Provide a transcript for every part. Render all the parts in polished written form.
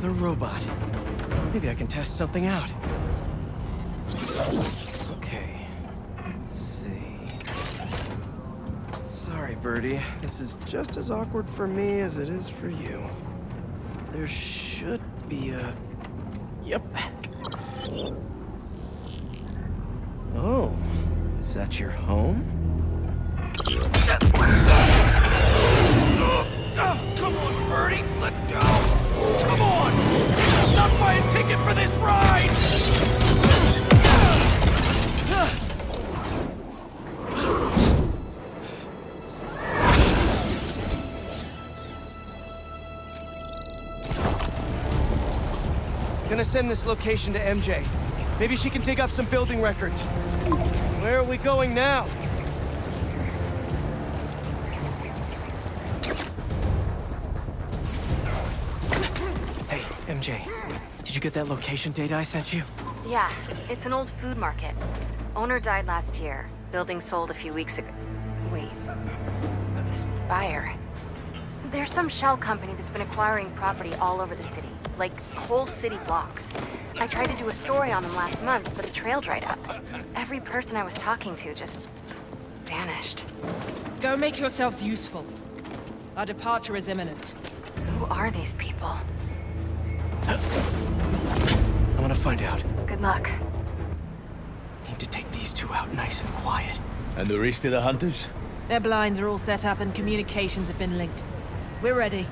Another robot. Maybe I can test something out. Okay, let's see. Sorry, Birdie. This is just as awkward for me as it is for you. There should be a... Yep. Oh, is that your home? Oh, come on, Birdie, let go! Come on! I'm not buying a ticket for this ride! Gonna send this location to MJ. Maybe she can dig up some building records. Where are we going now? Hey, MJ. Did you get that location data I sent you? Yeah, it's an old food market. Owner died last year. Building sold a few weeks ago. Wait. This buyer. There's some shell company that's been acquiring property all over the city. Like, whole city blocks. I tried to do a story on them last month, but the trail dried up. Every person I was talking to just... vanished. Go make yourselves useful. Our departure is imminent. Who are these people? I want to find out. Good luck. Need to take these two out nice and quiet. And the rest of the hunters? Their blinds are all set up and communications have been linked. We're ready.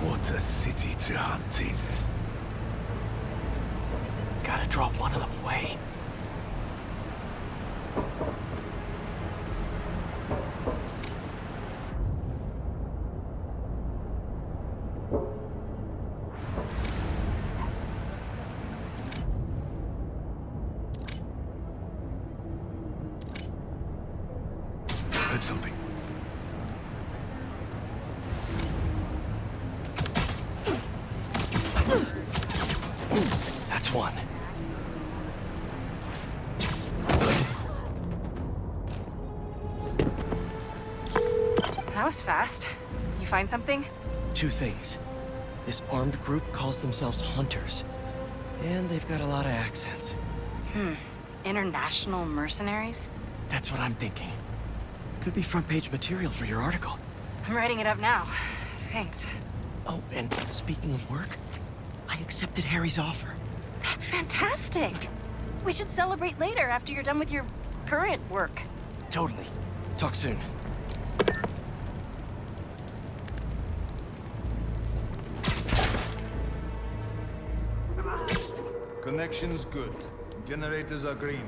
What a city to hunt in. Gotta drop one of them away. Heard something. That's one. That was fast. You find something? Two things. This armed group calls themselves Hunters. And they've got a lot of accents. International mercenaries? That's what I'm thinking. Could be front-page material for your article. I'm writing it up now. Thanks. Oh, and speaking of work, I accepted Harry's offer. That's fantastic. We should celebrate later after you're done with your current work. Totally. Talk soon. Connection's good. Generators are green.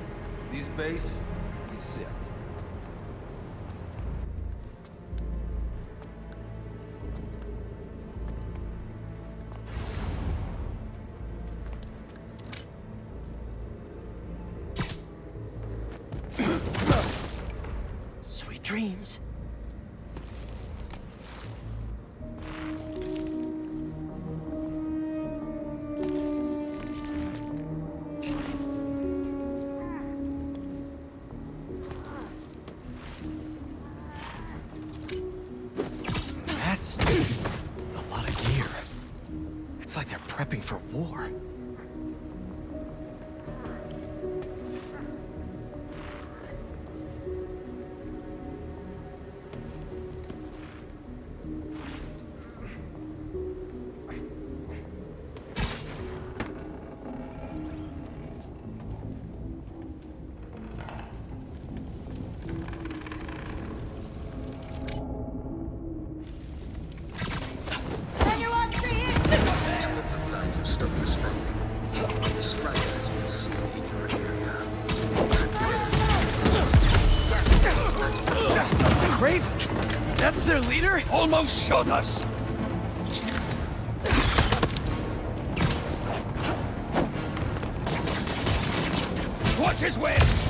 This base is set. Sweet dreams. That's a lot of gear. It's like they're prepping for war. Kraven? That's their leader? Almost shot us! Watch his webs!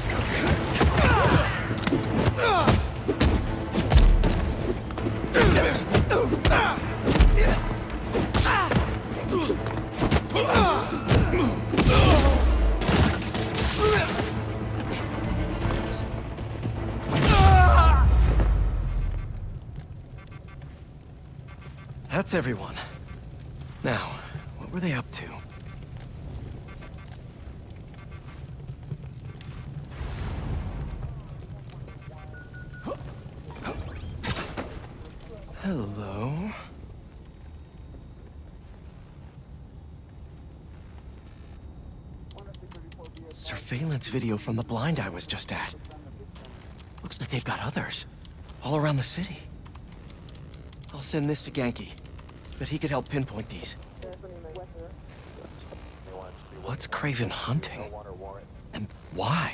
That's everyone. Now, what What are they up to? Hello? Surveillance video from the blind I was just at. Looks like they've got others. All around the city. I'll send this to Genki. But he could help pinpoint these. What's Kraven hunting? And why?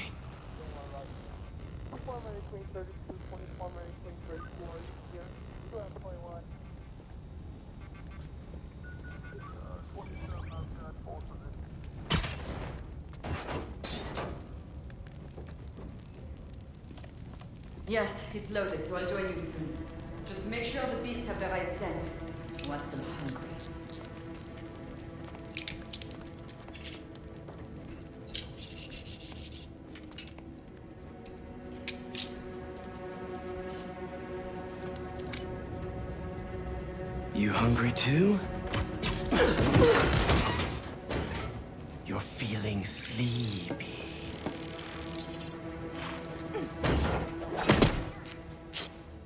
Yes, it's loaded, so I'll join you soon. Just make sure the beasts have the right scent. I want them hungry. You hungry too? You're feeling sleepy.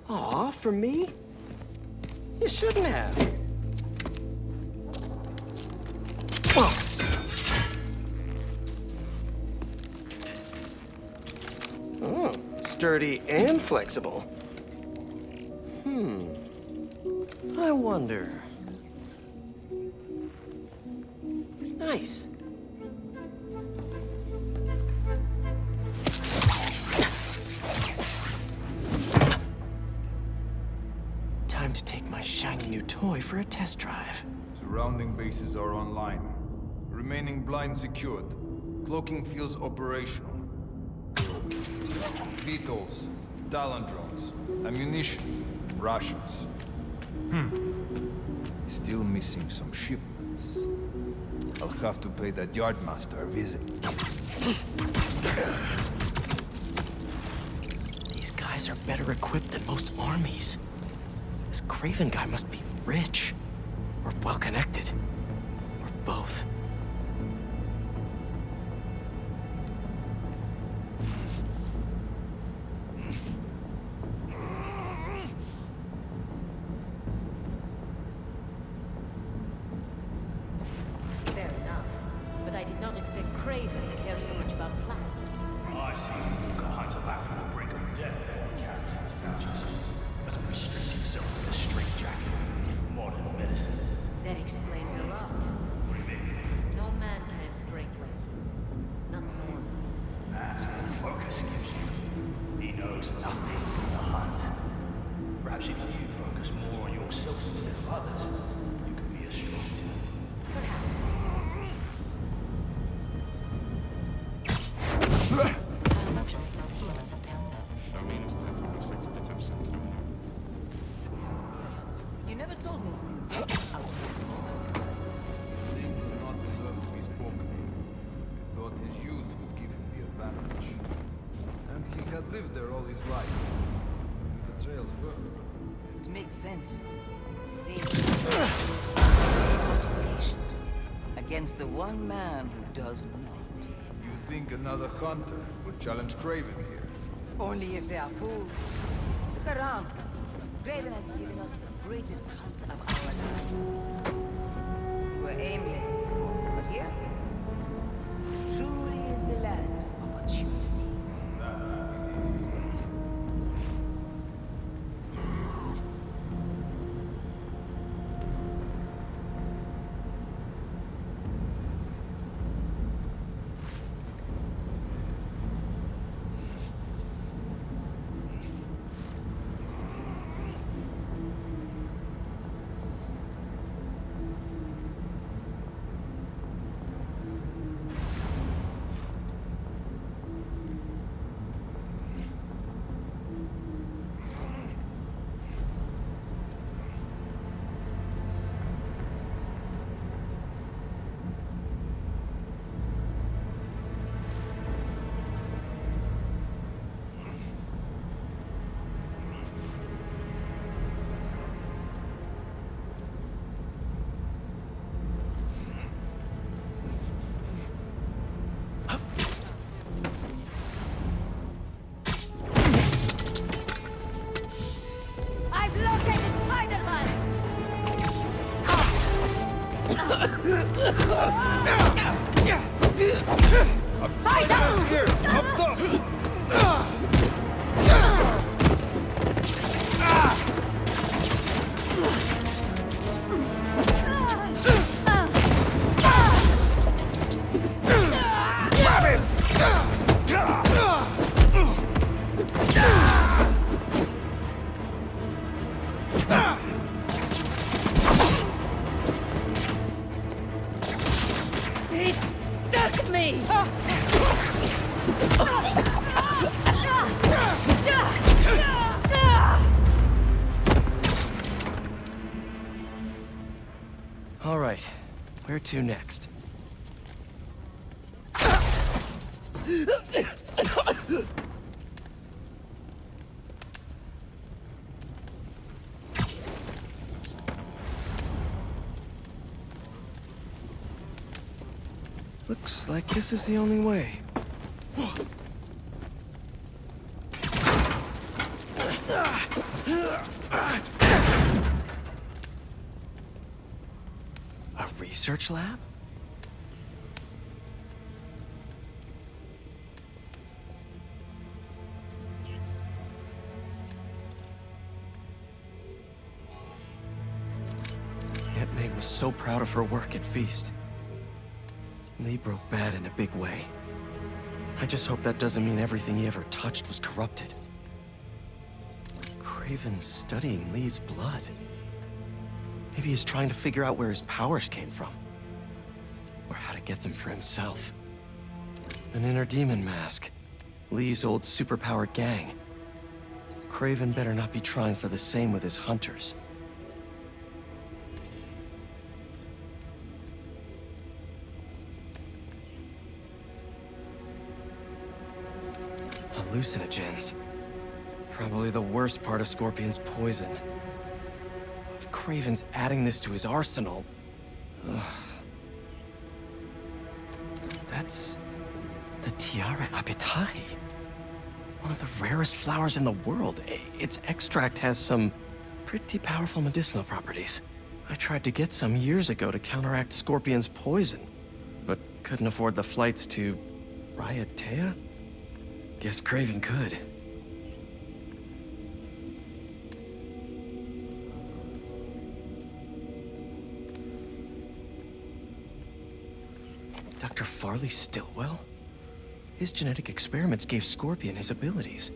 Aw, for me? You shouldn't have. Oh, sturdy and flexible. I wonder. Nice. Time to take my shiny new toy for a test drive. Surrounding bases are online. Remaining blind secured. Cloaking fields operational. VTOLs, Talon drones, ammunition, rations. Still missing some shipments. I'll have to pay that yardmaster a visit. These guys are better equipped than most armies. This Kraven guy must be rich. Or well-connected. Or both. Fair enough. But I did not expect Kraven to care so much about plants. I've seen Luca hunt a back on the brink of death and carries out his vouchers. Doesn't restrict himself to the straitjacket of modern medicine. That explains a lot. What do you mean? No man can have strength like his. Not normal. That's what focus gives you. He knows nothing from the hunt. Perhaps if you focus more on yourself instead of others, you could be as strong too. You never told me. Name does not deserve to be spoken. I thought his youth would give him the advantage. And he had lived there all his life. The trail's perfect. It makes sense. Against the one man who does not. You think another hunter would challenge Kraven here? Only if they are fools. Look around. Kraven has given us the greatest hunt of our lives. We're aimless before, but here, truly is the land of opportunity. Here, up top! He stuck me! All right, where to next? Looks like this is the only way. A research lab? Aunt May was so proud of her work at Feast. Lee broke bad in a big way. I just hope that doesn't mean everything he ever touched was corrupted. Kraven's studying Lee's blood. Maybe he's trying to figure out where his powers came from. Or how to get them for himself. An inner demon mask. Lee's old superpowered gang. Kraven better not be trying for the same with his hunters. Hallucinogens. Probably the worst part of Scorpion's poison. If Kraven's adding this to his arsenal... Ugh. That's... the Tiara Apitai. One of the rarest flowers in the world. Its extract has some pretty powerful medicinal properties. I tried to get some years ago to counteract Scorpion's poison, but couldn't afford the flights to... Raiatea? Guess Kraven could. Dr. Farley Stillwell? His genetic experiments gave Scorpion his abilities.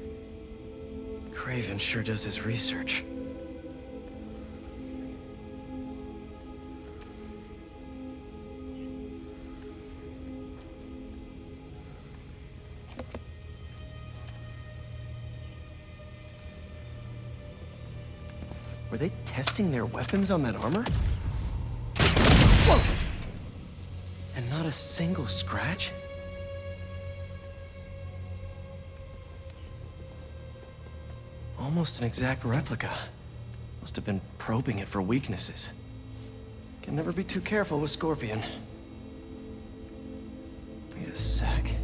Kraven sure does his research. Were they testing their weapons on that armor? Whoa! And not a single scratch? Almost an exact replica. Must have been probing it for weaknesses. Can never be too careful with Scorpion. Wait a sec.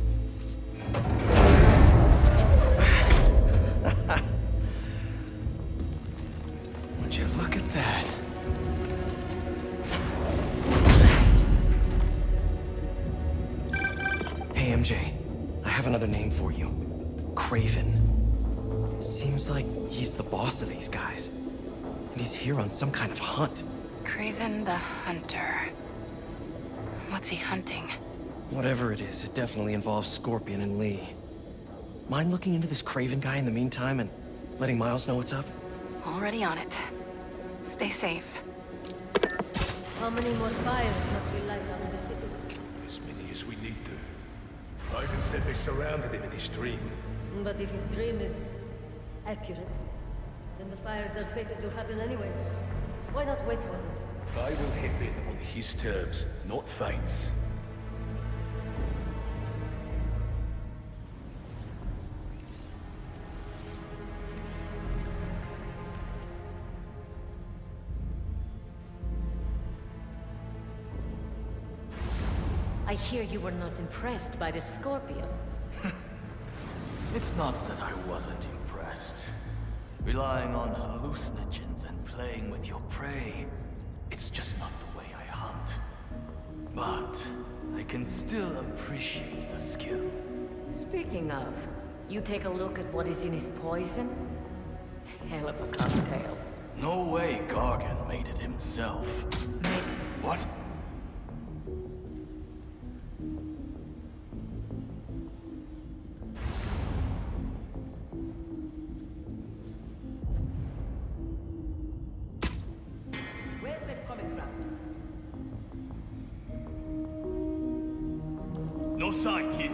Would you look at that? Hey, MJ. I have another name for you. Kraven. Seems like he's the boss of these guys. And he's here on some kind of hunt. Kraven the Hunter. What's he hunting? Whatever it is, it definitely involves Scorpion and Lee. Mind looking into this Kraven guy in the meantime and letting Miles know what's up? Already on it. Stay safe. How many more fires must we light up in the city? As many as we need to. Ivan said they surrounded him in his dream. But if his dream is accurate, then the fires are fated to happen anyway. Why not wait for them? I will hit in on his terms, not fate's. I hear you were not impressed by the Scorpion. It's not that I wasn't impressed. Relying on hallucinogens and playing with your prey, it's just not the way I hunt. but I can still appreciate the skill. Speaking of, you take a look at what is in his poison? Hell of a cocktail. No way Gargan made it himself. What? Where's that coming from? No sign here.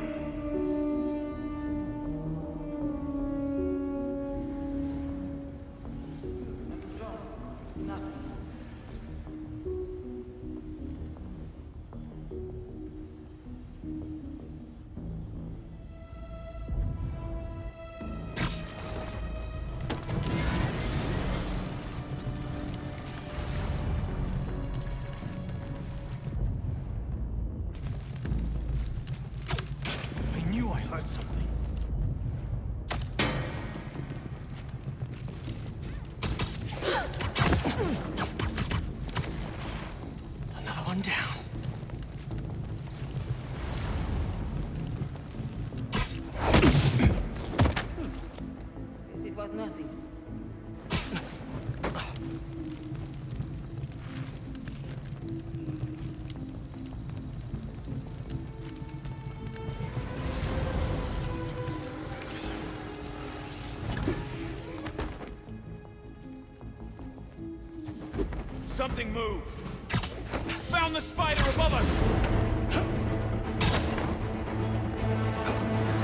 Something. Another one down. It was nothing. Something moved. Found the spider above us.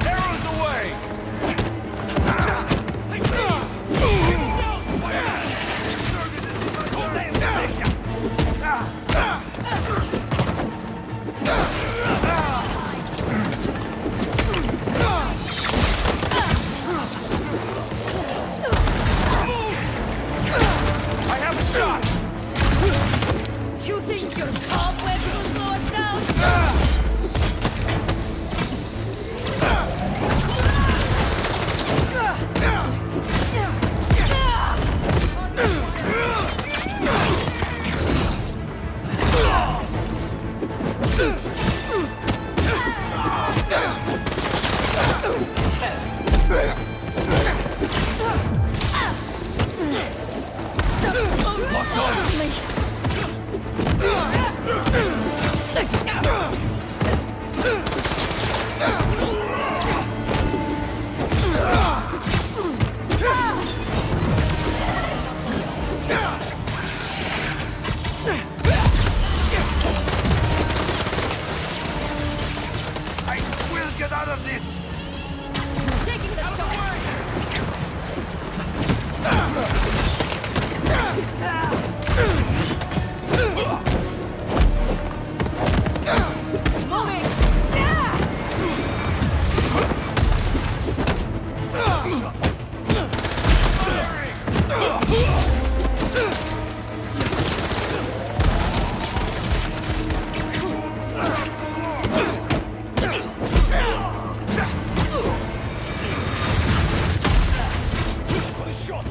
Arrows away! I have a shot! You think your cobweb will slow us down? Locked on! I will get out of this! Taking the shot.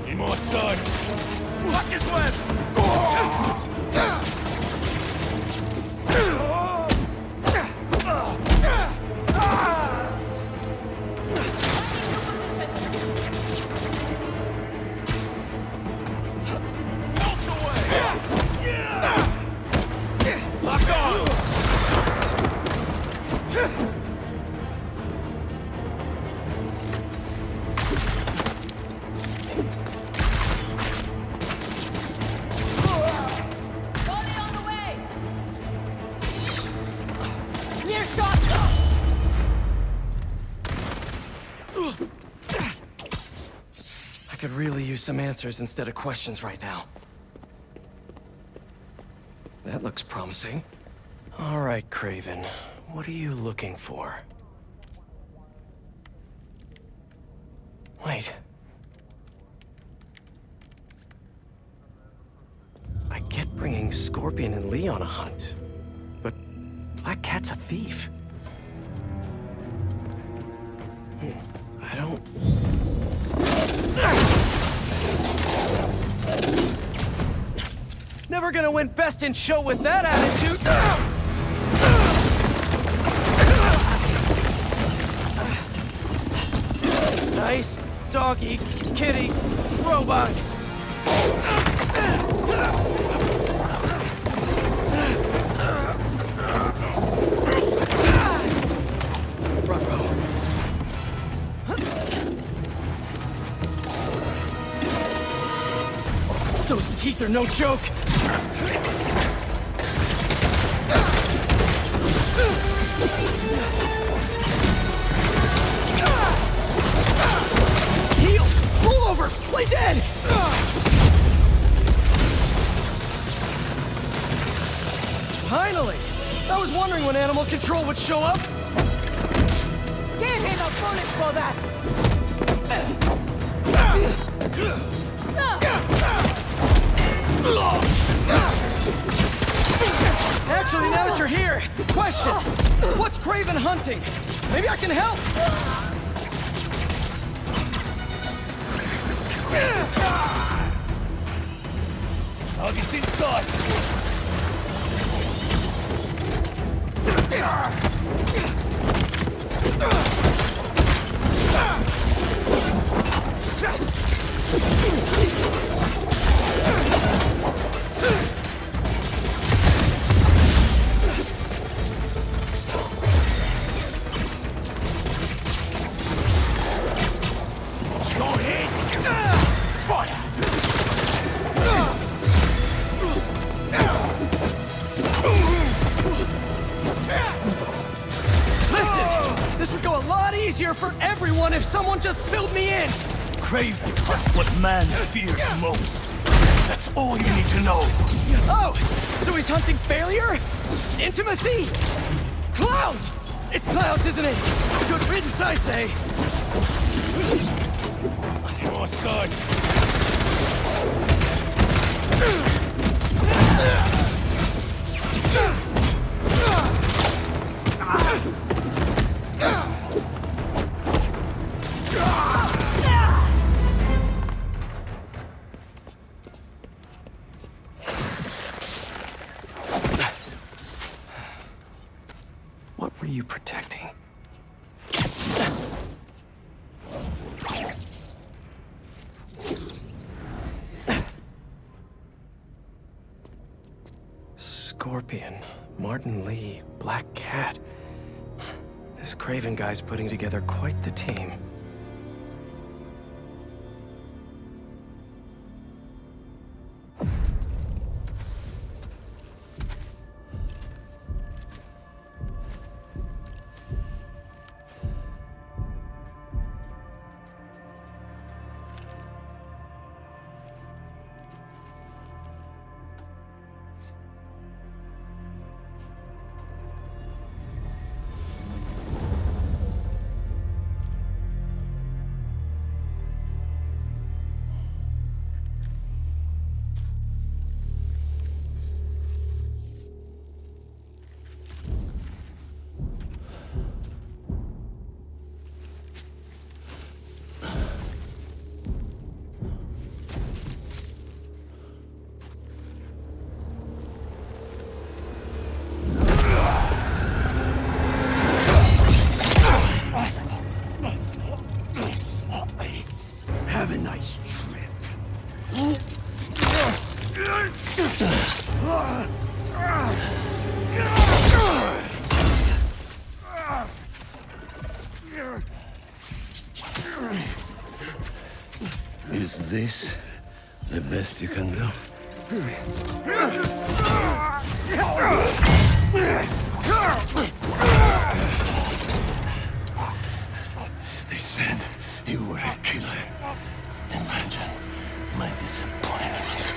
Need more sun! Watch his web! Lock on! I could really use some answers instead of questions right now. That looks promising. All right, Kraven. What are you looking for? Wait. I get bringing Scorpion and Lee on a hunt, but Black Cat's a thief. I don't... Never gonna win Best in Show with that attitude! Nice doggy, kitty, robot! Those teeth are no joke! Heal! Roll over! Play dead! Finally! I was wondering when animal control would show up! Give him a bullet for that! Actually, now that you're here, question! What's Kraven hunting? Maybe I can help! Target's inside! For everyone if someone just filled me in! Kraven has what man fears most. That's all you need to know. Oh! So he's hunting failure? Intimacy? Clowns! It's clowns, isn't it? Good riddance, I say. Your side. What were you protecting? Scorpion, Martin Lee, Black Cat. This Kraven guy's putting together quite the team. Have a nice trip. Is this the best you can do? They said you were a killer. Imagine my disappointment.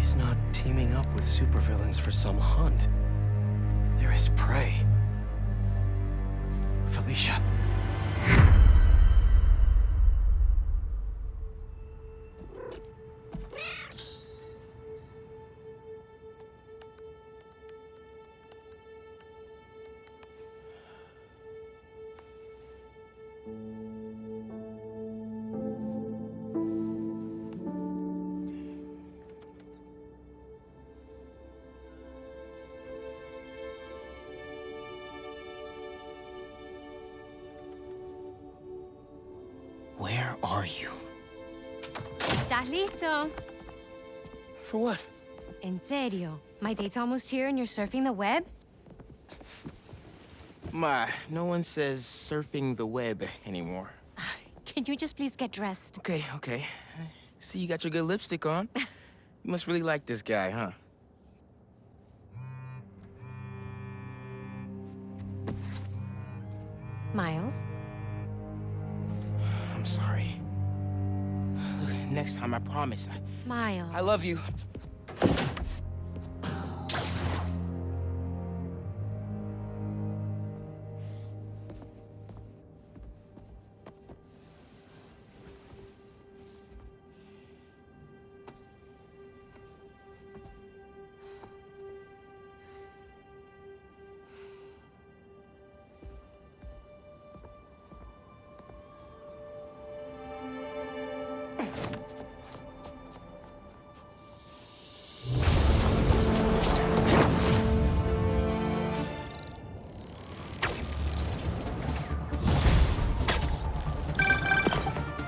He's not teaming up with supervillains for some hunt. They're his prey. Felicia. Where are you? ¿Estás listo? For what? En serio. My date's almost here and you're surfing the web? Ma, no one says surfing the web anymore. Can you just please get dressed? Okay. See, you got your good lipstick on. You must really like this guy, huh? Miles? I'm sorry. Look, next time, I promise. Miles. I love you.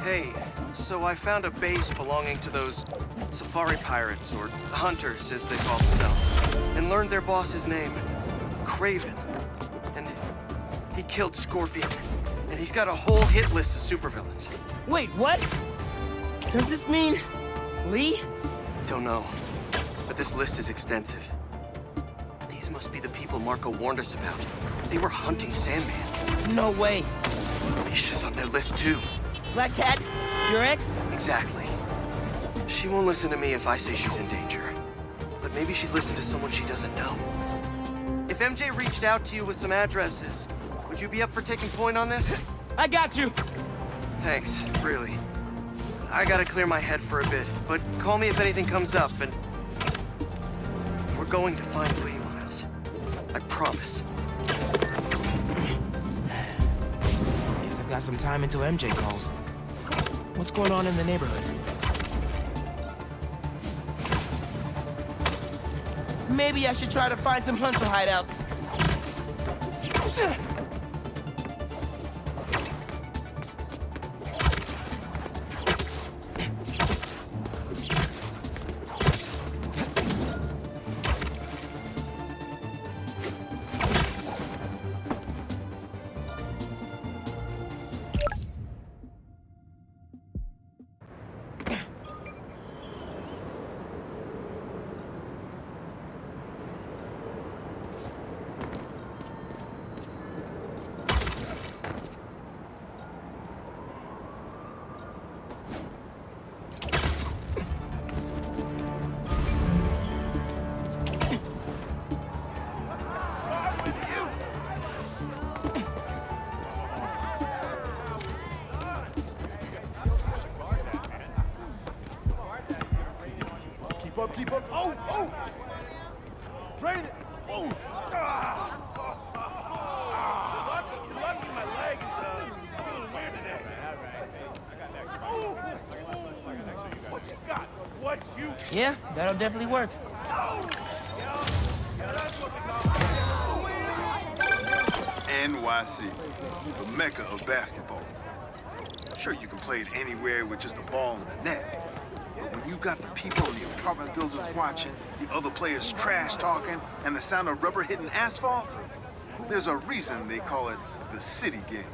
Hey, so I found a base belonging to those safari pirates, or hunters as they call themselves, and learned their boss's name, Kraven. And he killed Scorpion, and he's got a whole hit list of supervillains. Wait, what? Does this mean Lee? Don't know, but this list is extensive. These must be the people Marco warned us about. They were hunting Sandman. No way. Alicia's on their list too. Black Cat? Your ex? Exactly. She won't listen to me if I say she's in danger. But maybe she'd listen to someone she doesn't know. If MJ reached out to you with some addresses, would you be up for taking point on this? I got you. Thanks, really. I gotta clear my head for a bit, but call me if anything comes up, and... we're going to find Lee, Miles. I promise. Guess I've got some time until MJ calls. What's going on in the neighborhood? Maybe I should try to find some hunter hideouts. Keep up. Oh! Drain it! Oh! Lucky my leg is a little weird today. What you got? What you... Yeah, that'll definitely work. NYC, the mecca of basketball. Sure, you can play it anywhere with just a ball and a net. But when you got the people in the apartment buildings watching, the other players trash talking, and the sound of rubber hitting asphalt, there's a reason they call it the city game.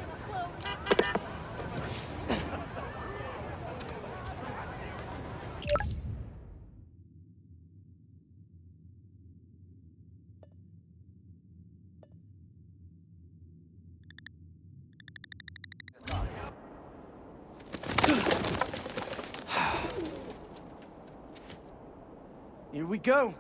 Here we go.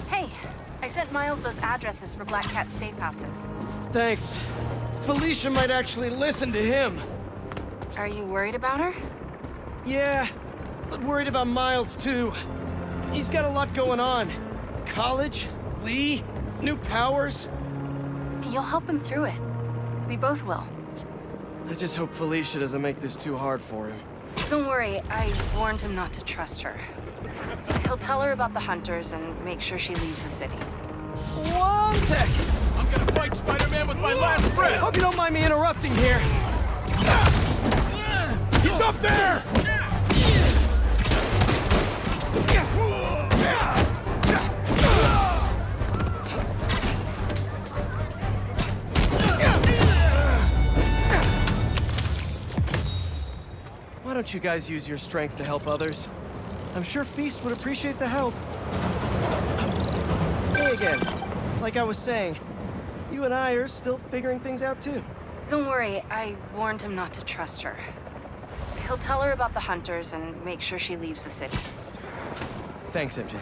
Hey, I sent Miles those addresses for Black Cat's safe houses. Thanks. Felicia might actually listen to him. Are you worried about her? Yeah, but worried about Miles too. He's got a lot going on. College, Lee, new powers. You'll help him through it. We both will. I just hope Felicia doesn't make this too hard for him. Don't worry, I warned him not to trust her. He'll tell her about the hunters and make sure she leaves the city. 1 sec! I'm gonna fight Spider-Man with my last breath! Hope you don't mind me interrupting here. He's up there! Why don't you guys use your strength to help others? I'm sure Feast would appreciate the help. Hey again. Like I was saying, you and I are still figuring things out too. Don't worry, I warned him not to trust her. He'll tell her about the hunters and make sure she leaves the city. Thanks, MJ.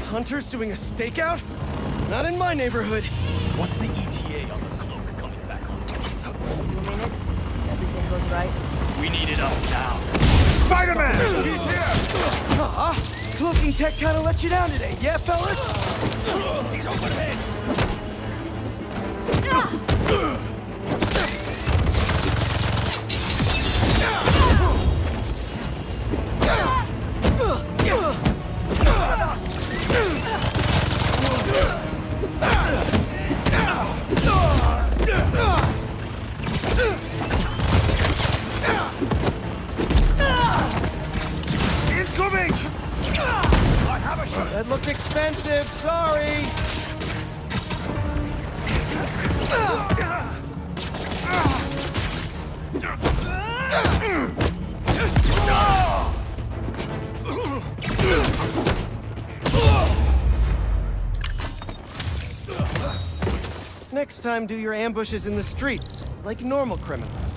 Hunters doing a stakeout? Not in my neighborhood. What's the ETA on the cloak coming back on? 2 minutes. Everything goes right. We need it up now. Spider-Man! He's here! Cloaking tech kinda let you down today, yeah, fellas? He's overhead! Incoming! I have a shot. That looked expensive, sorry. Next time, do your ambushes in the streets, like normal criminals.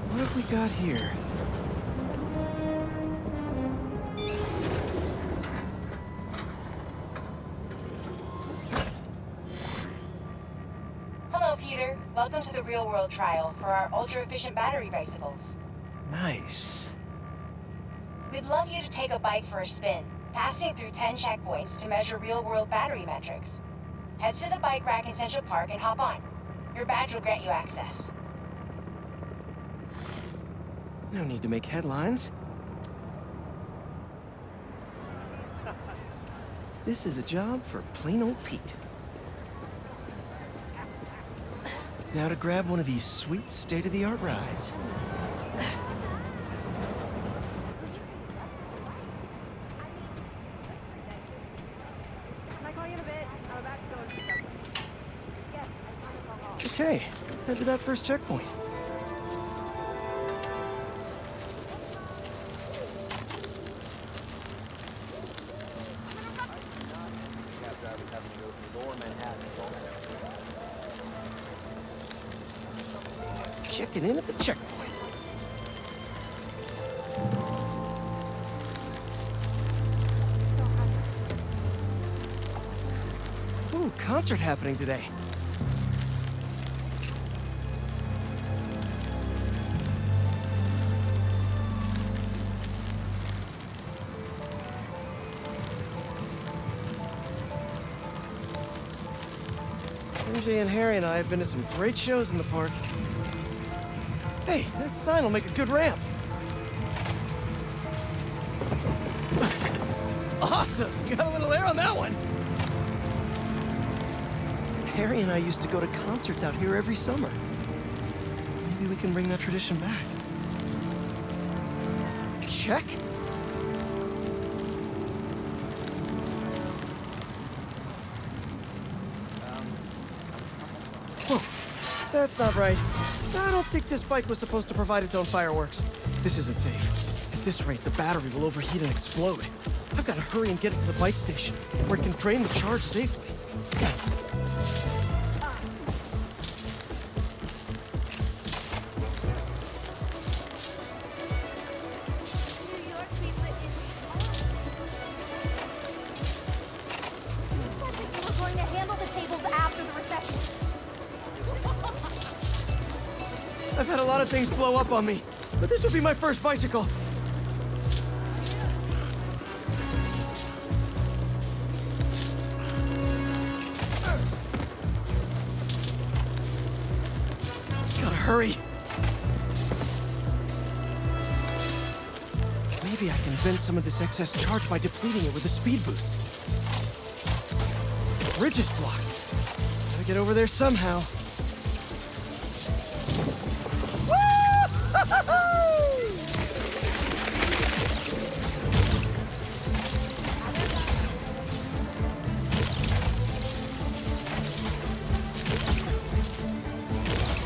What have we got here? Hello, Peter. Welcome to the real-world trial for our ultra-efficient battery bicycles. Nice. We'd love you to take a bike for a spin, passing through 10 checkpoints to measure real-world battery metrics. Head to the bike rack in Central Park and hop on. Your badge will grant you access. No need to make headlines. This is a job for plain old Pete. Now to grab one of these sweet state-of-the-art rides. Okay, let's head to that first checkpoint. Checking in at the checkpoint. Ooh, concert happening today. MJ and Harry and I have been to some great shows in the park. Hey, that sign will make a good ramp. Awesome! You got a little air on that one. Harry and I used to go to concerts out here every summer. Maybe we can bring that tradition back. Check. Whoa, that's not right. I don't think this bike was supposed to provide its own fireworks. This isn't safe. At this rate, the battery will overheat and explode. I've got to hurry and get it to the bike station, where it can drain the charge safely. I've had a lot of things blow up on me, but this would be my first bicycle. Gotta hurry. Maybe I can vent some of this excess charge by depleting it with a speed boost. The bridge is blocked. Gotta get over there somehow.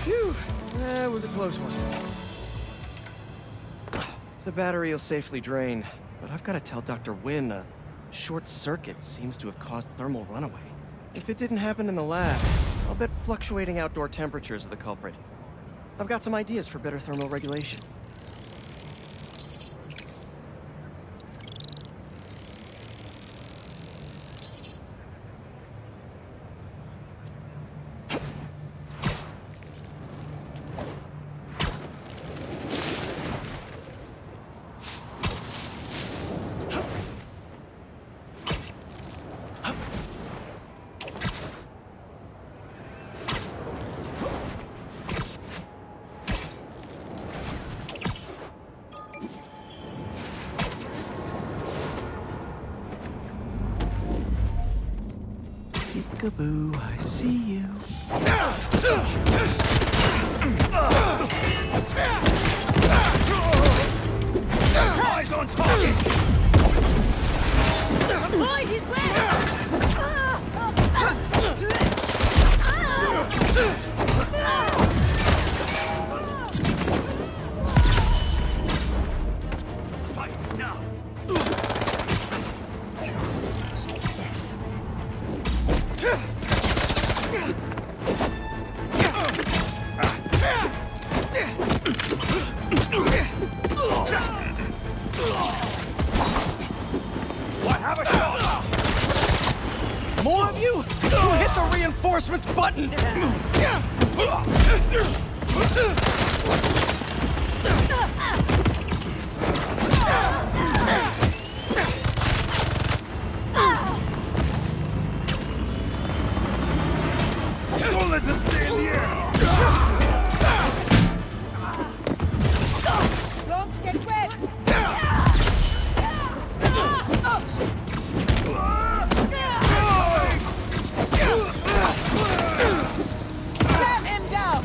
Phew, that was a close one. The battery will safely drain, but I've got to tell Dr. Wynn a short circuit seems to have caused thermal runaway. If it didn't happen in the lab, I'll bet fluctuating outdoor temperatures are the culprit. I've got some ideas for better thermal regulation. Peekaboo, I see you. Eyes on target! Boy, he's wet! Fight now! What? Have a shot! More of you? You hit the reinforcements button! Don't let them stay in the air! Don't get wet! Slam him down!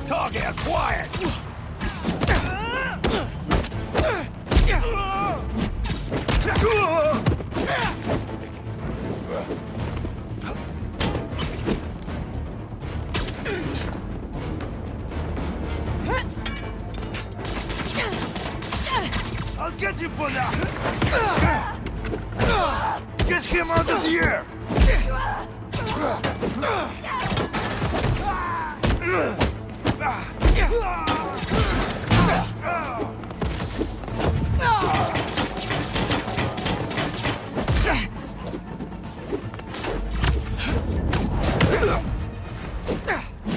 Target acquired! I'll get you for that! Get him out of the air!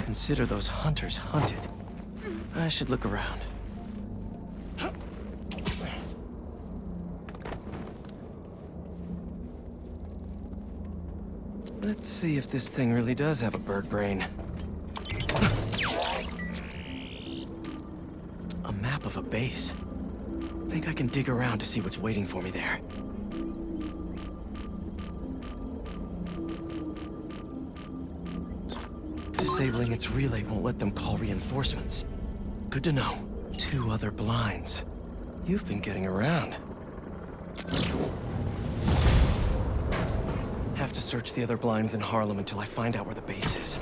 Consider those hunters hunted. I should look around. Let's see if this thing really does have a bird brain. A map of a base. Think I can dig around to see what's waiting for me there. Disabling its relay won't let them call reinforcements. Good to know. 2 other blinds. You've been getting around. Have to search the other blinds in Harlem until I find out where the base is.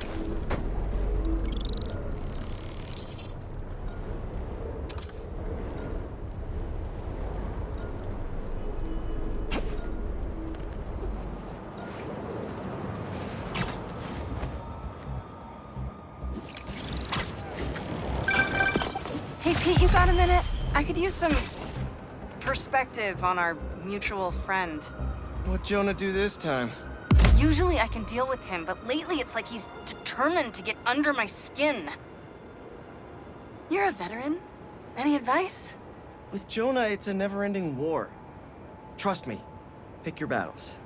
Hey, Pete, you got a minute? I could use some perspective on our mutual friend. What'd Jonah do this time? Usually I can deal with him, but lately it's like he's determined to get under my skin. You're a veteran. Any advice? With Jonah, it's a never-ending war. Trust me. Pick your battles.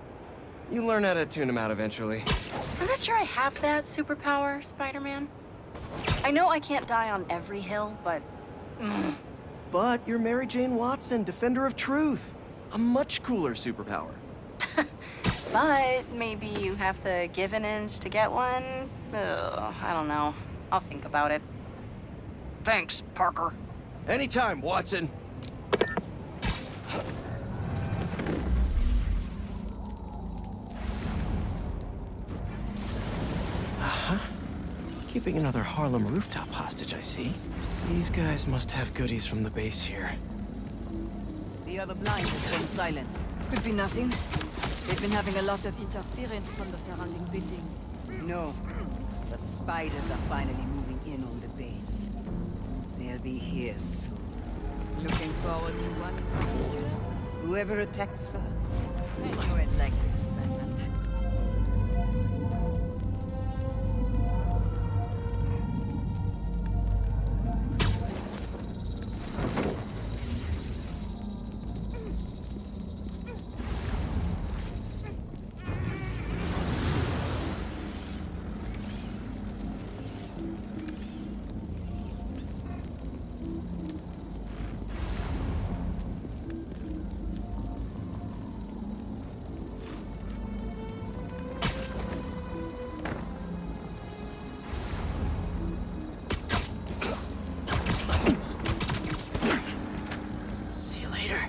You learn how to tune him out eventually. I'm not sure I have that superpower, Spider-Man. I know I can't die on every hill, but... But you're Mary Jane Watson, Defender of Truth. A much cooler superpower. But maybe you have to give an inch to get one? Ugh, I don't know. I'll think about it. Thanks, Parker. Anytime, Watson. Uh-huh. Keeping another Harlem rooftop hostage, I see. These guys must have goodies from the base here. The other blind has gone silent. Could be nothing. They've been having a lot of interference from the surrounding buildings. No. The spiders are finally moving in on the base. They'll be here soon. Looking forward to one. Whoever attacks first. I knew I'd like this assignment. See you later.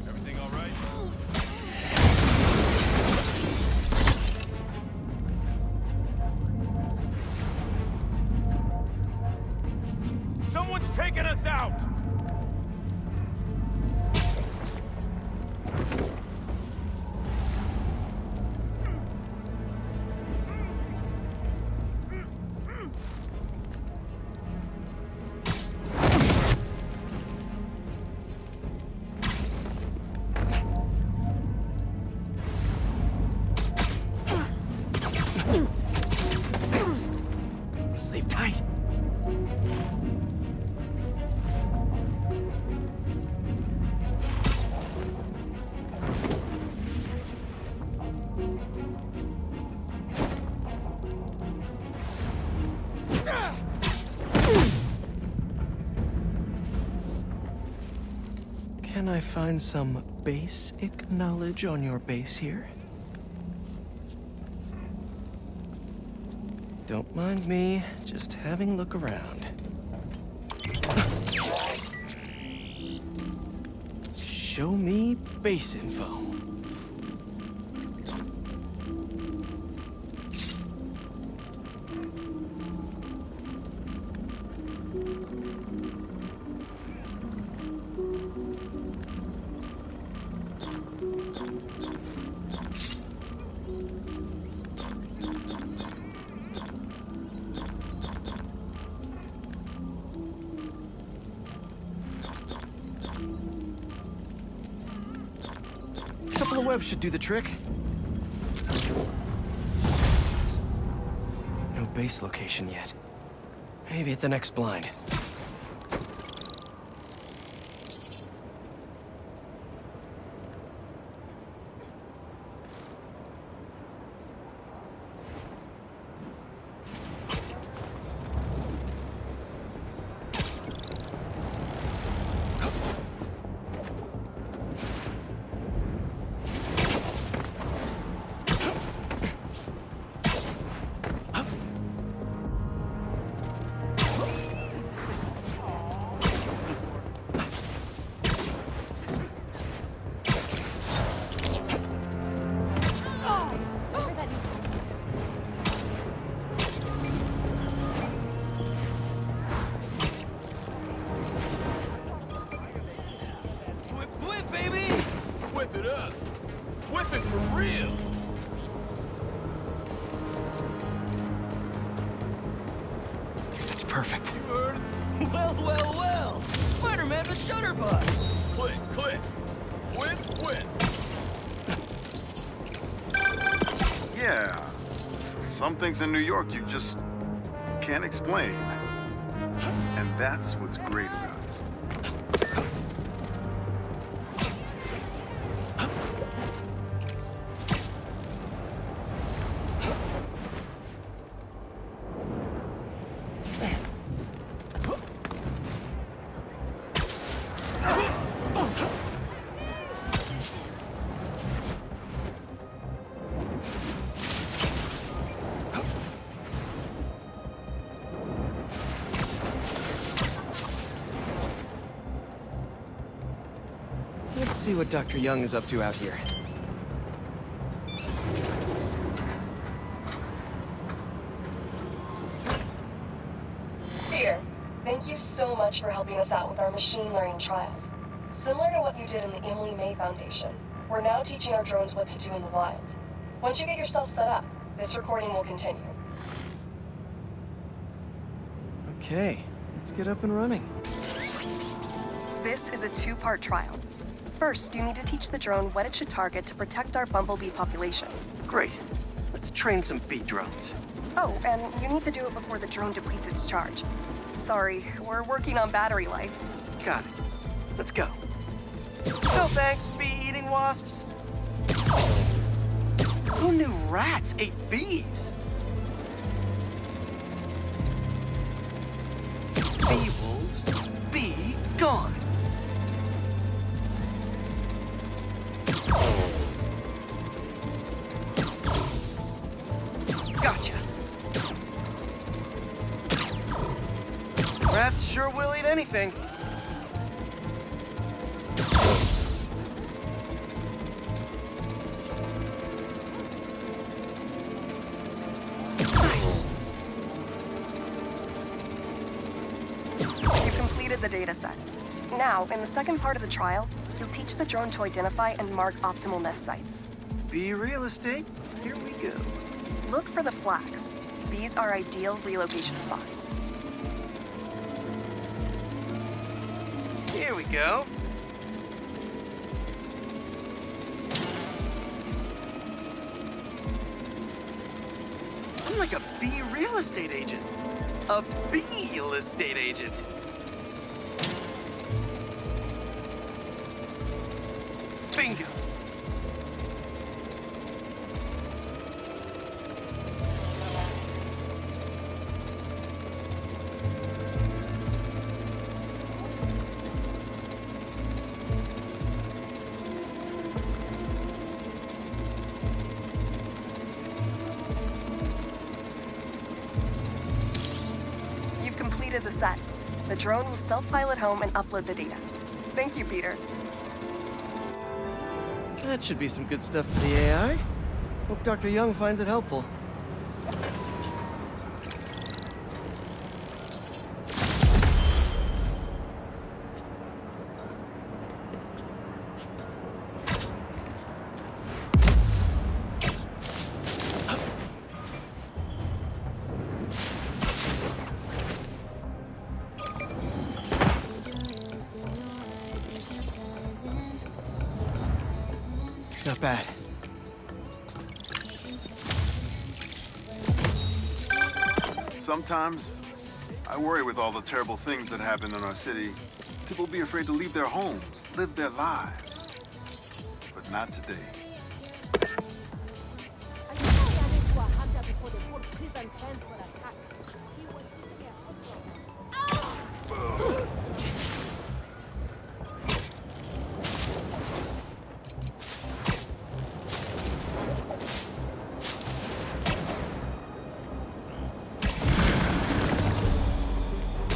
Everything all right? Someone's taking us out! Sleep tight. Can I find some basic knowledge on your base here? Don't mind me, just having a look around. Show me base info. Couple of webs should do the trick. No base location yet. Maybe at the next blind. Perfect. You heard? Well, well, well! Spider-Man with Shutterbug! Click, click! Whip, whip! Yeah. Some things in New York you just can't explain. And that's what's great about it. Let's see what Dr. Young is up to out here. Peter, thank you so much for helping us out with our machine learning trials. Similar to what you did in the Emily May Foundation, we're now teaching our drones what to do in the wild. Once you get yourself set up, this recording will continue. Okay, let's get up and running. This is a two-part trial. First, you need to teach the drone what it should target to protect our bumblebee population. Great. Let's train some bee drones. Oh, and you need to do it before the drone depletes its charge. Sorry, we're working on battery life. Got it. Let's go. No thanks, bee-eating wasps. Who knew rats ate bees? Bee wolves, be gone. Gotcha. Rats sure will eat anything. Nice. You completed the data set. Now, in the second part of the trial, you'll teach the drone to identify and mark optimal nest sites. Bee real estate, here we go. Look for the flags. These are ideal relocation spots. Here we go. I'm like a bee real estate agent. A bee real estate agent. Bingo. We've completed the set. The drone will self-pilot home and upload the data. Thank you, Peter. That should be some good stuff for the AI. Hope Dr. Young finds it helpful. Not bad. Sometimes, I worry with all the terrible things that happen in our city. People be afraid to leave their homes, live their lives. But not today.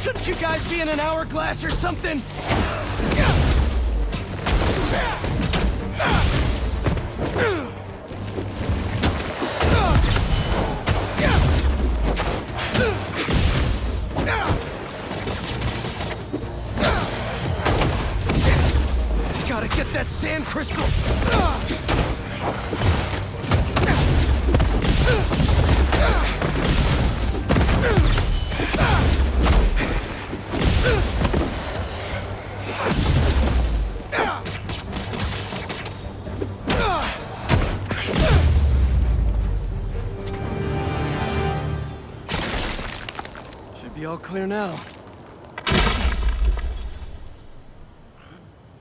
Shouldn't you guys be in an hourglass or something? Gotta get that sand crystal! Should be all clear now.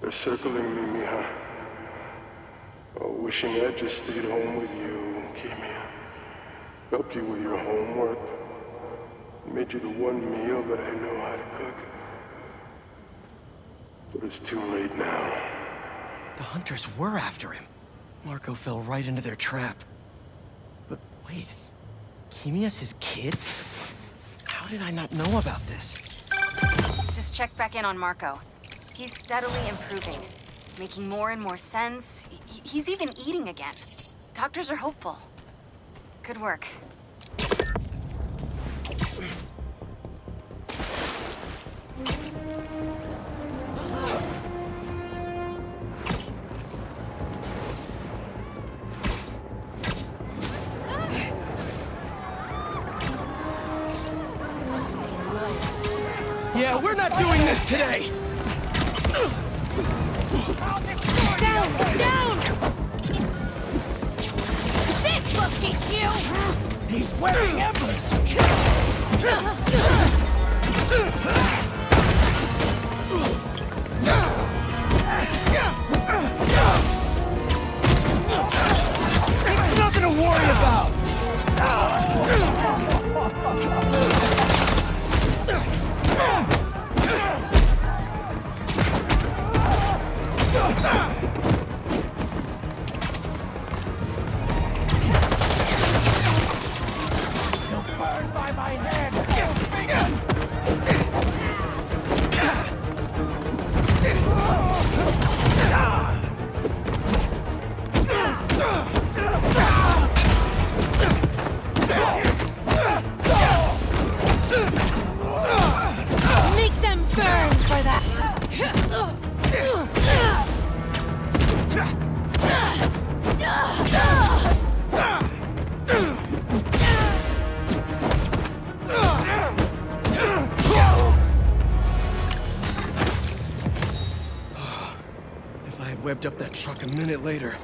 They're circling me, Mija. Oh, wishing I just stayed home with you, Kimia. Helped you with your homework. Made you the one meal that I know how to cook. But it's too late now. The hunters were after him. Marco fell right into their trap. But wait, Kimia's his kid? How did I not know about this? Just check back in on Marco. He's steadily improving, making more and more sense. He's even eating again. Doctors are hopeful. Good work. Yeah, we're not doing this today! Down! Down! This will teach you! He's wearing embers! It's nothing to worry about! Make them burn for that! If I had webbed up that truck a minute later.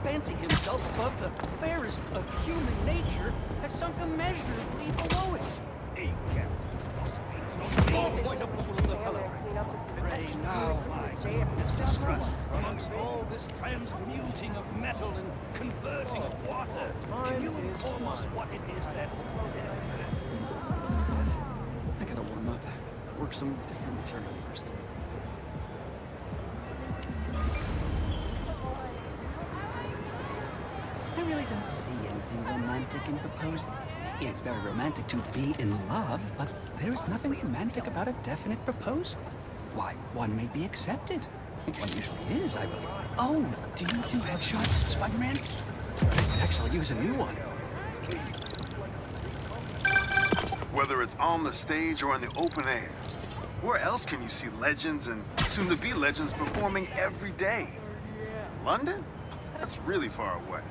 Fancy himself above the fairest of human nature has sunk immeasurably below it. Hey, Captain. No point of fooling the fellow. Hey, now, my this transmuting of metal and converting of water. Can you inform us what it is that... I gotta warm up. Work some different material first. I really don't see anything romantic in proposing. It's very romantic to be in love, but there's nothing romantic about a definite proposal. Why, one may be accepted. One usually is, I believe. Oh, do you do headshots, Spider-Man? I could actually use a new one. Whether it's on the stage or in the open air, where else can you see legends and soon-to-be legends performing every day? London? That's really far away.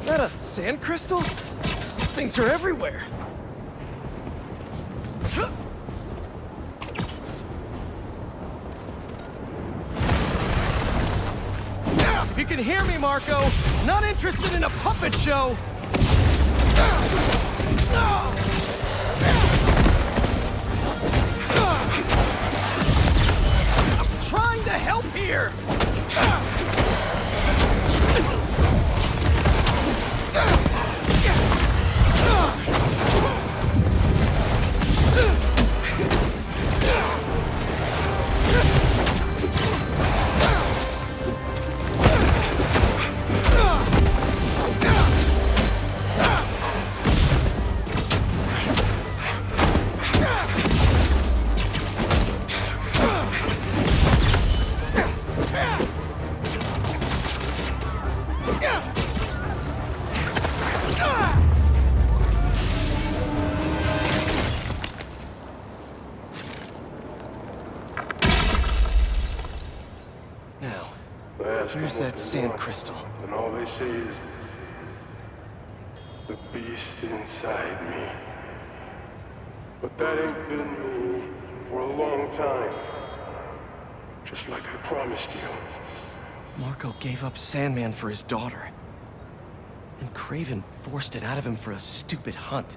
That a sand crystal? These things are everywhere. If you can hear me, Marco, not interested in a puppet show. I'm trying to help here. Where's that sand crystal? And all they say is the beast inside me. But that ain't been me for a long time. Just like I promised you. Marco gave up Sandman for his daughter. And Kraven forced it out of him for a stupid hunt.